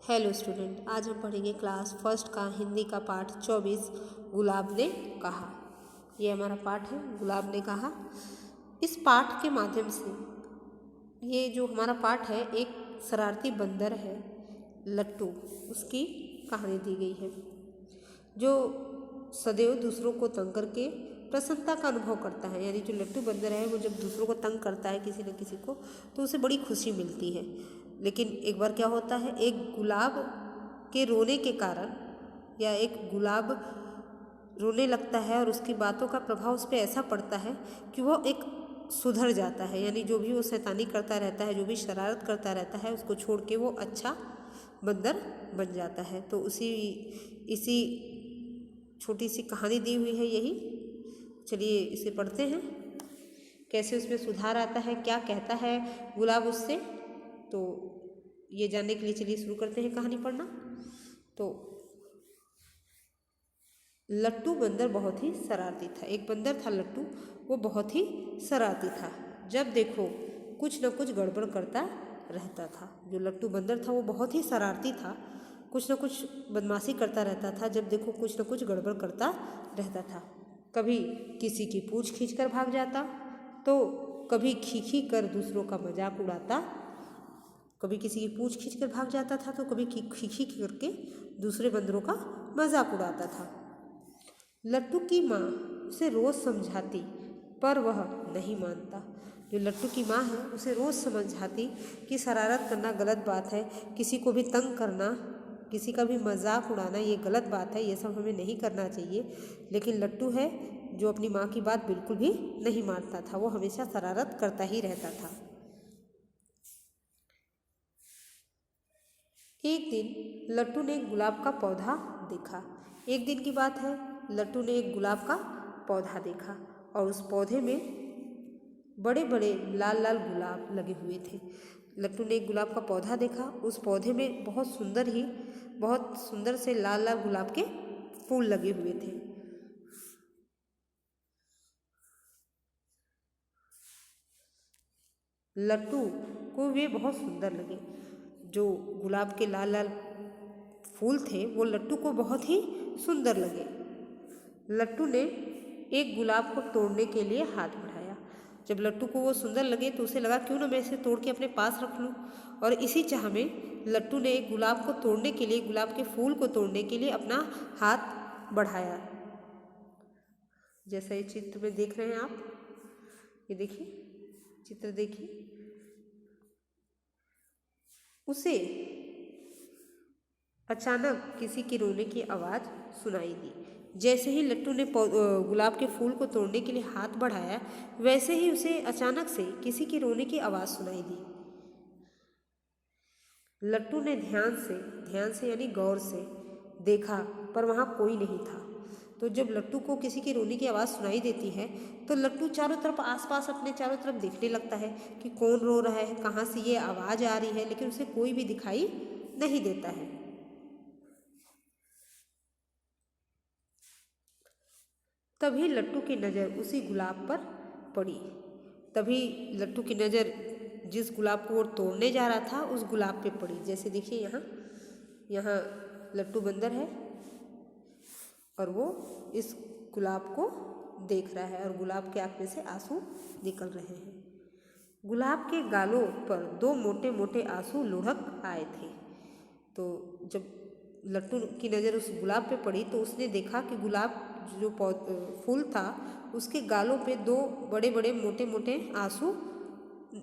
Hello student, आज हम पढ़ेंगे क्लास फर्स्ट का हिंदी का पाठ 24 गुलाब ने कहा। ये हमारा पाठ है, गुलाब ने कहा। इस पाठ के माध्यम से ये जो हमारा पाठ है, एक शरारती बंदर है लट्टू, उसकी कहानी दी गई है, जो सदैव दूसरों को तंग करके प्रसन्नता का अनुभव करता है। यानी जो लट्टू बंदर है, वो जब दूसरों को तंग करता है किसी न किसी को, तो उसे बड़ी खुशी मिलती है। लेकिन एक बार क्या होता है, एक गुलाब के रोने के कारण, या एक गुलाब रोने लगता है और उसकी बातों का प्रभाव उस पर ऐसा पड़ता है कि वो एक सुधर जाता है। यानी जो भी वो शैतानी करता रहता है, जो भी शरारत करता रहता है, उसको छोड़ के वो अच्छा बंदर बन जाता है। तो इसी छोटी सी कहानी दी हुई है यही। चलिए इसे पढ़ते हैं, कैसे उसमें सुधार आता है, क्या कहता है गुलाब उससे। तो ये जानने के लिए चलिए शुरू करते हैं कहानी पढ़ना। तो लट्टू बंदर बहुत ही शरारती था। एक बंदर था लट्टू, वो बहुत ही शरारती था। जब देखो कुछ न कुछ गड़बड़ करता रहता था। जो लट्टू बंदर था वो बहुत ही शरारती था, कुछ न कुछ बदमाशी करता रहता था। जब देखो कुछ न कुछ गड़बड़ करता रहता था। कभी किसी की पूंछ खींचकर भाग जाता, तो कभी खींची कर दूसरों का मजाक उड़ाता। कभी किसी की पूंछ खींचकर भाग जाता था, तो कभी खींची करके दूसरे बंदरों का मजाक उड़ाता था। लट्टू की माँ उसे रोज़ समझाती, पर वह नहीं मानता। जो लट्टू की माँ है, उसे रोज़ समझाती कि शरारत करना गलत बात है, किसी को भी तंग करना, किसी का भी मजाक उड़ाना ये गलत बात है, ये सब हमें नहीं करना चाहिए। लेकिन लट्टू है जो अपनी माँ की बात बिल्कुल भी नहीं मानता था, वो हमेशा शरारत करता ही रहता था। एक दिन लट्टू ने एक गुलाब का पौधा देखा। एक दिन की बात है, लट्टू ने एक गुलाब का पौधा देखा और उस पौधे में बड़े बड़े लाल लाल गुलाब लगे हुए थे। लट्टू ने एक गुलाब का पौधा देखा, उस पौधे में बहुत सुंदर से लाल लाल गुलाब के फूल लगे हुए थे। लट्टू को वे बहुत सुंदर लगे। जो गुलाब के लाल लाल फूल थे वो लट्टू को बहुत ही सुंदर लगे। लट्टू ने एक गुलाब को तोड़ने के लिए हाथ बढ़ाया। जब लट्टू को वो सुंदर लगे तो उसे लगा क्यों ना मैं इसे तोड़ के अपने पास रख लूँ। और इसी चाह में लट्टू ने एक गुलाब को तोड़ने के लिए, गुलाब के फूल को तोड़ने के लिए अपना हाथ बढ़ाया। जैसा ये चित्र में देख रहे हैं आप, ये देखिए चित्र देखिए। उसे अचानक किसी के रोने की आवाज़ सुनाई दी। जैसे ही लट्टू ने गुलाब के फूल को तोड़ने के लिए हाथ बढ़ाया, वैसे ही उसे अचानक से किसी की रोने की आवाज़ सुनाई दी। लट्टू ने ध्यान से यानी गौर से देखा, पर वहाँ कोई नहीं था। तो जब लट्टू को किसी की रोने की आवाज़ सुनाई देती है, तो लट्टू चारों तरफ, आसपास अपने चारों तरफ देखने लगता है कि कौन रो रहा है, कहाँ से ये आवाज़ आ रही है, लेकिन उसे कोई भी दिखाई नहीं देता है। तभी लट्टू की नज़र उसी गुलाब पर पड़ी। तभी लट्टू की नज़र जिस गुलाब को वो तोड़ने जा रहा था उस गुलाब पे पड़ी। जैसे देखिए यहाँ लट्टू बंदर है और वो इस गुलाब को देख रहा है और गुलाब के आँख में से आंसू निकल रहे हैं। गुलाब के गालों पर दो मोटे मोटे आंसू लुढ़क आए थे। तो जब लट्टू की नज़र उस गुलाब पे पड़ी तो उसने देखा कि गुलाब जो फूल था उसके गालों पे दो बड़े बड़े मोटे मोटे आंसू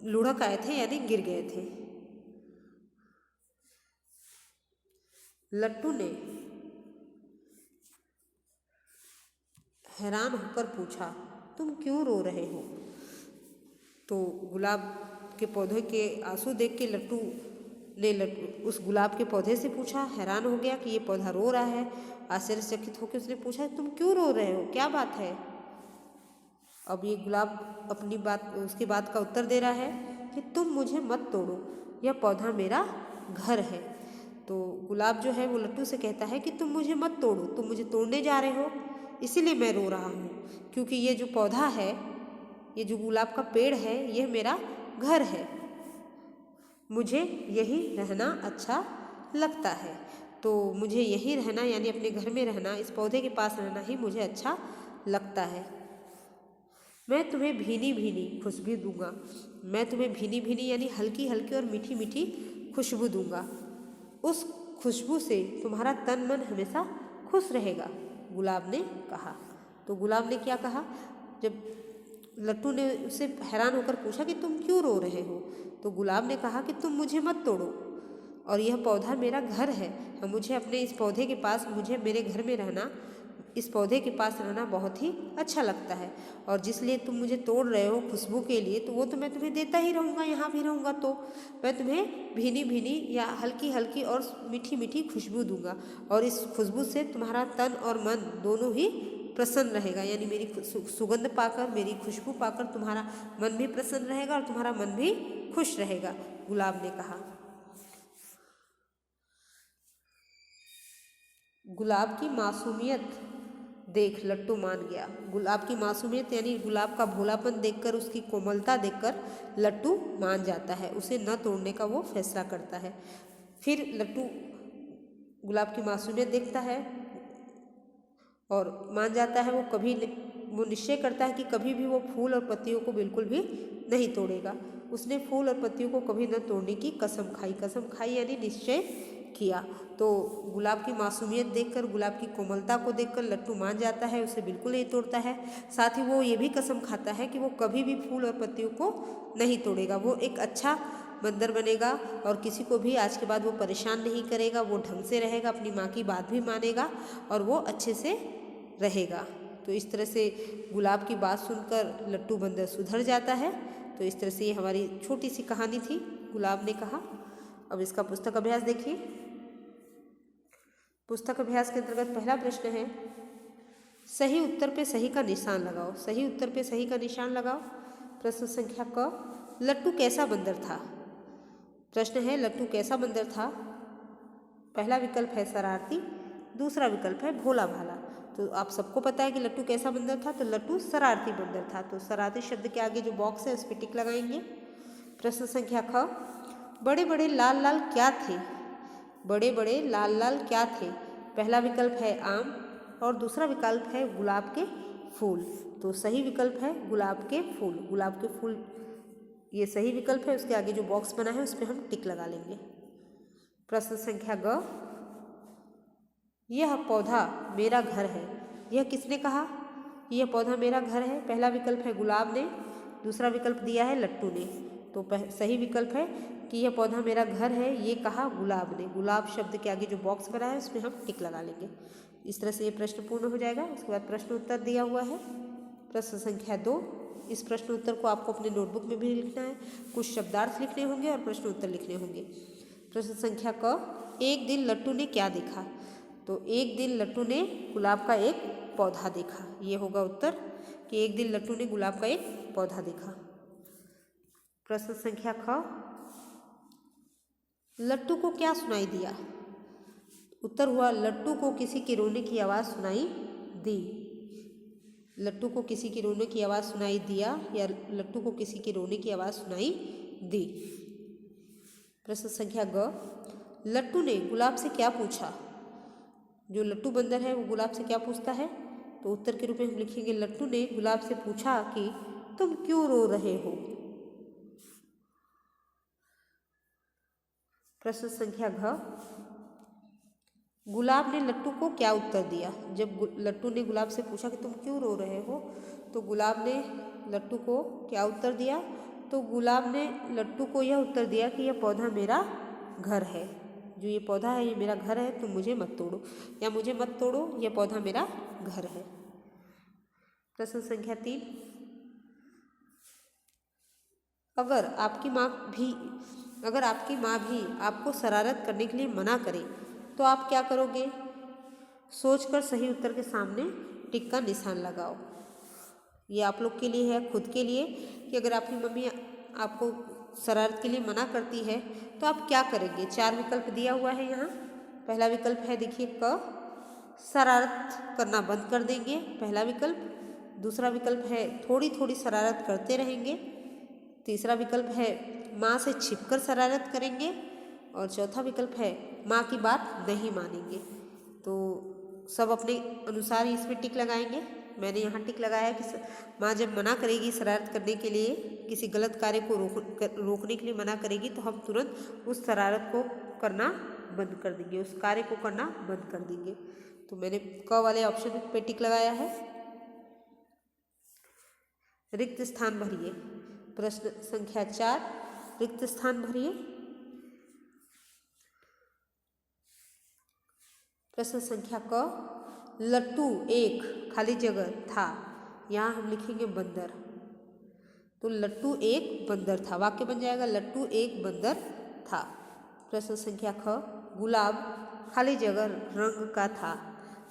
लुढ़क आए थे, यानी गिर गए थे। लट्टू ने हैरान होकर पूछा, तुम क्यों रो रहे हो? तो गुलाब के पौधे के आंसू देख के लट्टू ने उस गुलाब के पौधे से पूछा, हैरान हो गया कि ये पौधा रो रहा है। आश्चर्यचकित होकर उसने पूछा, तुम क्यों रो रहे हो, क्या बात है? अब ये गुलाब उसकी बात का उत्तर दे रहा है कि तुम मुझे मत तोड़ो, यह पौधा मेरा घर है। तो गुलाब जो है वो लट्टू से कहता है कि तुम मुझे मत तोड़ो, तुम मुझे तोड़ने जा रहे हो, इसीलिए मैं रो रहा हूँ, क्योंकि ये जो पौधा है, ये जो गुलाब का पेड़ है, यह मेरा घर है, मुझे यही रहना अच्छा लगता है। तो मुझे यहीं रहना यानी अपने घर में रहना, इस पौधे के पास रहना ही मुझे अच्छा लगता है। मैं तुम्हें भीनी भीनी खुशबू दूंगा। मैं तुम्हें भीनी भीनी यानी हल्की हल्की और मीठी मीठी खुशबू दूंगा। उस खुशबू से तुम्हारा तन मन हमेशा खुश रहेगा, गुलाब ने कहा। तो गुलाब ने क्या कहा, जब लट्टू ने उससे हैरान होकर पूछा कि तुम क्यों रो रहे हो, तो गुलाब ने कहा कि तुम मुझे मत तोड़ो और यह पौधा मेरा घर है। मुझे अपने इस पौधे के पास, मुझे मेरे घर में रहना, इस पौधे के पास रहना बहुत ही अच्छा लगता है। और जिसलिए तुम मुझे तोड़ रहे हो खुशबू के लिए, तो वो तो मैं तुम्हें देता ही रहूँगा, यहाँ भी रहूँगा तो मैं तुम्हें भीनी भीनी या हल्की हल्की और मीठी मीठी खुशबू दूंगा। और इस खुशबू से तुम्हारा तन और मन दोनों ही प्रसन्न रहेगा, यानी मेरी सुगंध पाकर, मेरी खुशबू पाकर तुम्हारा मन भी प्रसन्न रहेगा और तुम्हारा मन भी खुश रहेगा, गुलाब ने कहा। गुलाब की मासूमियत देख लट्टू मान गया। गुलाब की मासूमियत यानी गुलाब का भोलापन देखकर, उसकी कोमलता देखकर लट्टू मान जाता है, उसे न तोड़ने का वो फैसला करता है। फिर लट्टू गुलाब की मासूमियत देखता है और मान जाता है। वो निश्चय करता है कि कभी भी वो फूल और पत्तियों को बिल्कुल भी नहीं तोड़ेगा। उसने फूल और पत्तियों को कभी न तोड़ने की कसम खाई यानी निश्चय किया। तो गुलाब की मासूमियत देखकर, गुलाब की कोमलता को देखकर लट्टू मान जाता है, उसे बिल्कुल नहीं तोड़ता है। साथ ही वो ये भी कसम खाता है कि वो कभी भी फूल और पत्तियों को नहीं तोड़ेगा। वो एक अच्छा बंदर बनेगा और किसी को भी आज के बाद वो परेशान नहीं करेगा। वो ढंग से रहेगा, अपनी माँ की बात भी मानेगा और वो अच्छे से रहेगा। तो इस तरह से गुलाब की बात सुनकर लट्टू बंदर सुधर जाता है। तो इस तरह से ये हमारी छोटी सी कहानी थी, गुलाब ने कहा। अब इसका पुस्तक अभ्यास देखिए। पुस्तक अभ्यास के अंतर्गत पहला प्रश्न है, सही उत्तर पे सही का निशान लगाओ। सही उत्तर पे सही का निशान लगाओ। प्रश्न संख्या क, लट्टू कैसा बंदर था। प्रश्न है, लट्टू कैसा बंदर था। पहला विकल्प है शरारती, दूसरा विकल्प है भोला भाला। तो आप सबको पता है कि लट्टू कैसा बंदर था, तो लट्टू शरारती बंदर था। तो शरारती शब्द के आगे जो बॉक्स है उस पर टिक लगाएंगे। प्रश्न संख्या ख, बड़े बड़े लाल लाल क्या थे। बड़े बड़े लाल लाल क्या थे। पहला विकल्प है आम और दूसरा विकल्प है गुलाब के फूल। तो सही विकल्प है गुलाब के फूल। गुलाब के फूल ये सही विकल्प है। उसके आगे जो बॉक्स बना है उस पर हम टिक लगा लेंगे। प्रश्न संख्या ग, यह पौधा मेरा घर है। यह किसने कहा, यह पौधा मेरा घर है। पहला विकल्प है गुलाब ने, दूसरा विकल्प दिया है लट्टू ने। तो सही विकल्प है कि यह पौधा मेरा घर है, ये कहा गुलाब ने। गुलाब शब्द के आगे जो बॉक्स बना है उसमें हम टिक लगा लेंगे। इस तरह से ये प्रश्न पूर्ण हो जाएगा। उसके बाद प्रश्न उत्तर दिया हुआ है। प्रश्न संख्या 2, इस प्रश्न उत्तर को आपको अपने नोटबुक में भी लिखना है। कुछ शब्दार्थ लिखने होंगे और प्रश्न उत्तर लिखने होंगे। प्रश्न संख्या क, एक दिन लट्टू ने क्या देखा। तो एक दिन लट्टू ने गुलाब का एक पौधा देखा। ये होगा उत्तर कि एक दिन लट्टू ने गुलाब का एक पौधा देखा। प्रश्न संख्या ख, लट्टू को क्या सुनाई दिया। उत्तर हुआ लट्टू को किसी के रोने की आवाज़ सुनाई दी। लट्टू को किसी के रोने की आवाज़ सुनाई दिया या लट्टू को किसी के रोने की आवाज़ सुनाई दी। प्रश्न संख्या ग, लट्टू ने गुलाब से क्या पूछा। जो लट्टू बंदर है वो गुलाब से क्या पूछता है। तो उत्तर के रूप में हम लिखेंगे, लट्टू ने गुलाब से पूछा कि तुम क्यों रो रहे हो। प्रश्न संख्या घ, गुलाब ने लट्टू को क्या उत्तर दिया। जब लट्टू ने गुलाब से पूछा कि तुम क्यों रो रहे हो, तो गुलाब ने लट्टू को क्या उत्तर दिया। तो गुलाब ने लट्टू को यह उत्तर दिया कि यह पौधा मेरा घर है। जो ये पौधा है ये मेरा घर है, तुम मुझे मत तोड़ो या मुझे मत तोड़ो, यह पौधा मेरा घर है। प्रश्न संख्या 3, अगर आपकी माँ भी आपको शरारत करने के लिए मना करे तो आप क्या करोगे। सोचकर सही उत्तर के सामने टिक का निशान लगाओ। ये आप लोग के लिए है, खुद के लिए, कि अगर आपकी मम्मी आपको शरारत के लिए मना करती है तो आप क्या करेंगे। 4 विकल्प दिया हुआ है यहाँ। पहला विकल्प है देखिए क, शरारत करना बंद कर देंगे, पहला विकल्प। दूसरा विकल्प है थोड़ी थोड़ी शरारत करते रहेंगे। तीसरा विकल्प है माँ से छिपकर शरारत करेंगे। और चौथा विकल्प है माँ की बात नहीं मानेंगे। तो सब अपने अनुसार ही इसमें टिक लगाएंगे। मैंने यहाँ टिक लगाया है कि माँ जब मना करेगी शरारत करने के लिए, किसी गलत कार्य को रोकने के लिए मना करेगी, तो हम तुरंत उस शरारत को करना बंद कर देंगे, उस कार्य को करना बंद कर देंगे। तो मैंने क वाले ऑप्शन पे टिक लगाया है। रिक्त स्थान भरिए। प्रश्न संख्या 4, रिक्त स्थान भरिए। प्रश्न संख्या क, लट्टू एक खाली जगह था, यहाँ हम लिखेंगे बंदर। तो लट्टू एक बंदर था, वाक्य बन जाएगा लट्टू एक बंदर था। प्रश्न संख्या ख, गुलाब खाली जगह रंग का था,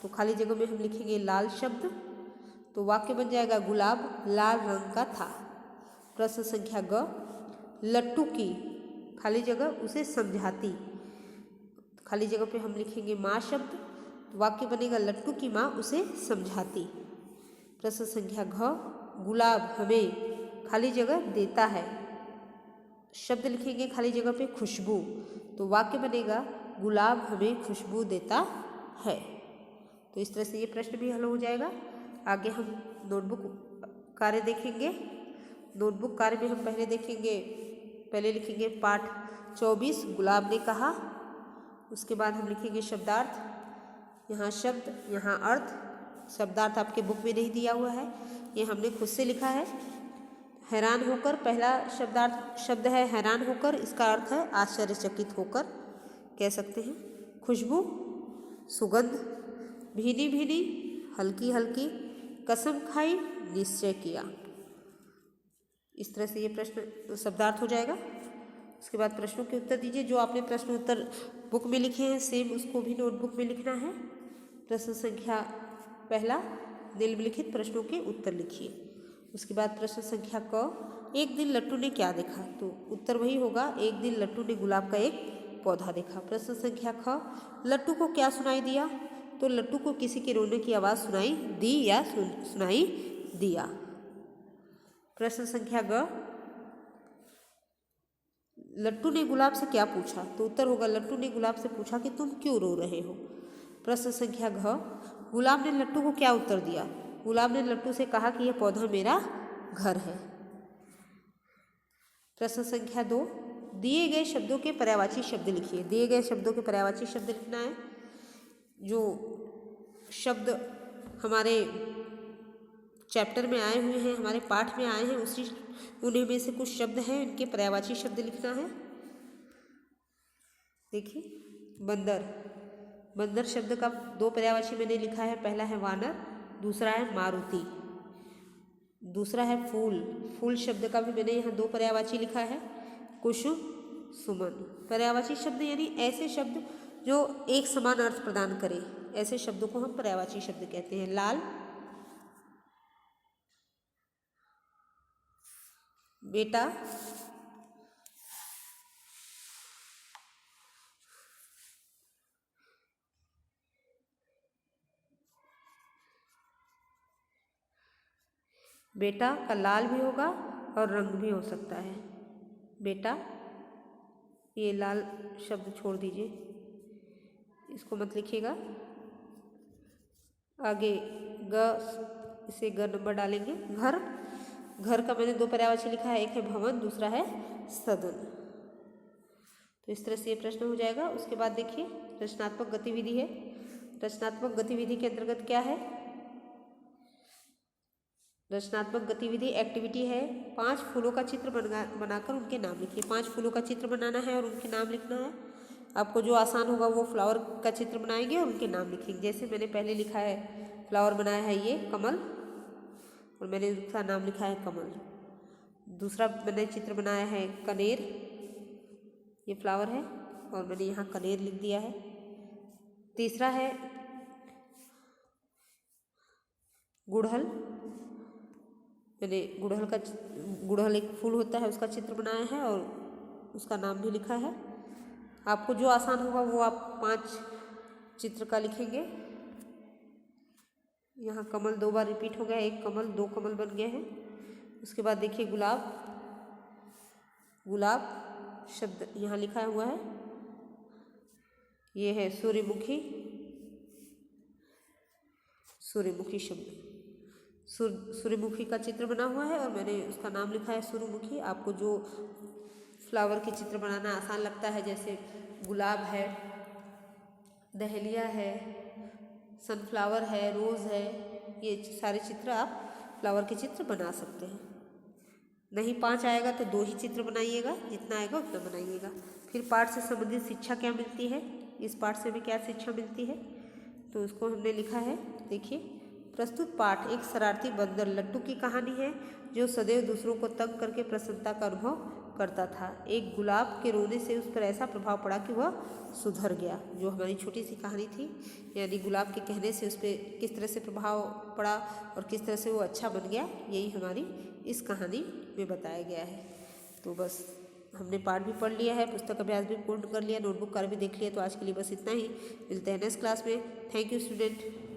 तो खाली जगह में हम लिखेंगे लाल शब्द, तो वाक्य बन जाएगा गुलाब लाल रंग का था। प्रश्न संख्या ग, लट्टू की खाली जगह उसे समझाती, खाली जगह पे हम लिखेंगे माँ शब्द, तो वाक्य बनेगा लट्टू की माँ उसे समझाती। प्रश्न संख्या घ, गुलाब हमें खाली जगह देता है, शब्द लिखेंगे खाली जगह पे खुशबू, तो वाक्य बनेगा गुलाब हमें खुशबू देता है। तो इस तरह से ये प्रश्न भी हल हो जाएगा। आगे हम नोटबुक कार्य देखेंगे। नोटबुक कार्य में हम पहले लिखेंगे पाठ 24 गुलाब ने कहा। उसके बाद हम लिखेंगे शब्दार्थ, यहाँ शब्द यहाँ अर्थ। शब्दार्थ आपके बुक में नहीं दिया हुआ है, ये हमने खुद से लिखा है। हैरान होकर पहला शब्दार्थ शब्द है हैरान होकर, इसका अर्थ है आश्चर्यचकित होकर कह सकते हैं। खुशबू सुगंध, भीनी भीनी हल्की हल्की, कसम खाई निश्चय किया। इस तरह से ये प्रश्न शब्दार्थ हो जाएगा। उसके बाद प्रश्नों के उत्तर दीजिए। जो आपने प्रश्न उत्तर बुक में लिखे हैं सेम उसको भी नोटबुक में लिखना है। प्रश्न संख्या पहला, निम्नलिखित प्रश्नों के उत्तर लिखिए। उसके बाद प्रश्न संख्या क, एक दिन लट्टू ने क्या देखा, तो उत्तर वही होगा एक दिन लट्टू ने गुलाब का एक पौधा देखा। प्रश्न संख्या ख, लट्टू को क्या सुनाई दिया, तो लट्टू को किसी के रोने की आवाज़ सुनाई दी या सुनाई दिया। प्रश्न संख्या ग, लट्टू ने गुलाब से क्या पूछा, तो उत्तर होगा लट्टू ने गुलाब से पूछा कि तुम क्यों रो रहे हो। प्रश्न संख्या घ, गुलाब ने लट्टू को क्या उत्तर दिया, गुलाब ने लट्टू से कहा कि यह पौधा मेरा घर है। प्रश्न संख्या 2, दिए गए शब्दों के पर्यायवाची शब्द लिखिए। दिए गए शब्दों के पर्यायवाची शब्द लिखना है। जो शब्द हमारे चैप्टर में आए हुए हैं, हमारे पाठ में आए हैं, उन्हीं में से कुछ शब्द हैं, इनके पर्यायवाची शब्द लिखना है। देखिए बंदर, बंदर शब्द का 2 पर्यायवाची मैंने लिखा है। पहला है वानर, दूसरा है मारुति, दूसरा है फूल। फूल शब्द का भी मैंने यहाँ 2 पर्यायवाची लिखा है, कुसुम सुमन। पर्यायवाची शब्द यानी ऐसे शब्द जो एक समान अर्थ प्रदान करें, ऐसे शब्दों को हम पर्यायवाची शब्द कहते हैं। लाल, बेटा, बेटा का लाल भी होगा और रंग भी हो सकता है। बेटा, ये लाल शब्द छोड़ दीजिए, इसको मत लिखिएगा। आगे ग, इसे ग नंबर डालेंगे। घर, घर का मैंने 2 पर्यायवाची लिखा है, एक है भवन, दूसरा है सदन। तो इस तरह से ये प्रश्न हो जाएगा। उसके बाद देखिए रचनात्मक गतिविधि है। रचनात्मक गतिविधि के अंतर्गत क्या है, रचनात्मक गतिविधि एक्टिविटी है 5 फूलों का चित्र बनाकर उनके नाम लिखिए। 5 फूलों का चित्र बनाना है और उनके नाम लिखना है। आपको जो आसान होगा वो फ्लावर का चित्र बनाएंगे और उनके नाम लिखेंगे। जैसे मैंने पहले लिखा है, फ्लावर बनाया है ये कमल, और मैंने उसका नाम लिखा है कमल। दूसरा मैंने चित्र बनाया है कनेर, ये फ्लावर है और मैंने यहाँ कनेर लिख दिया है। तीसरा है गुड़हल, मैंने गुड़हल एक फूल होता है उसका चित्र बनाया है और उसका नाम भी लिखा है। आपको जो आसान होगा वो आप 5 चित्र का लिखेंगे। यहाँ कमल 2 बार रिपीट हो गया, 1 कमल 2 कमल बन गए हैं। उसके बाद देखिए गुलाब, गुलाब शब्द यहाँ लिखा हुआ है ये है सूर्यमुखी। सूर्यमुखी शब्द, सूर्यमुखी का चित्र बना हुआ है और मैंने उसका नाम लिखा है सूर्यमुखी। आपको जो फ्लावर के चित्र बनाना आसान लगता है, जैसे गुलाब है, दहलिया है, सनफ्लावर है, रोज़ है, ये सारे चित्र आप फ्लावर के चित्र बना सकते हैं। नहीं 5 आएगा तो 2 ही चित्र बनाइएगा, जितना आएगा उतना बनाइएगा। फिर पाठ से संबंधित शिक्षा क्या मिलती है, इस पाठ से हमें क्या शिक्षा मिलती है, तो उसको हमने लिखा है। देखिए, प्रस्तुत पाठ एक शरारती बंदर लट्टू की कहानी है जो सदैव दूसरों को तंग करके प्रसन्नता का अनुभव करता था। एक गुलाब के रोने से उस पर ऐसा प्रभाव पड़ा कि वह सुधर गया। जो हमारी छोटी सी कहानी थी, यानी गुलाब के कहने से उस पर किस तरह से प्रभाव पड़ा और किस तरह से वो अच्छा बन गया, यही हमारी इस कहानी में बताया गया है। तो बस हमने पाठ भी पढ़ लिया है, पुस्तक अभ्यास भी पूर्ण कर लिया, नोटबुक कार्य भी देख लिया। तो आज के लिए बस इतना ही। मिलते हैं नेक्स्ट क्लास में। Thank you student.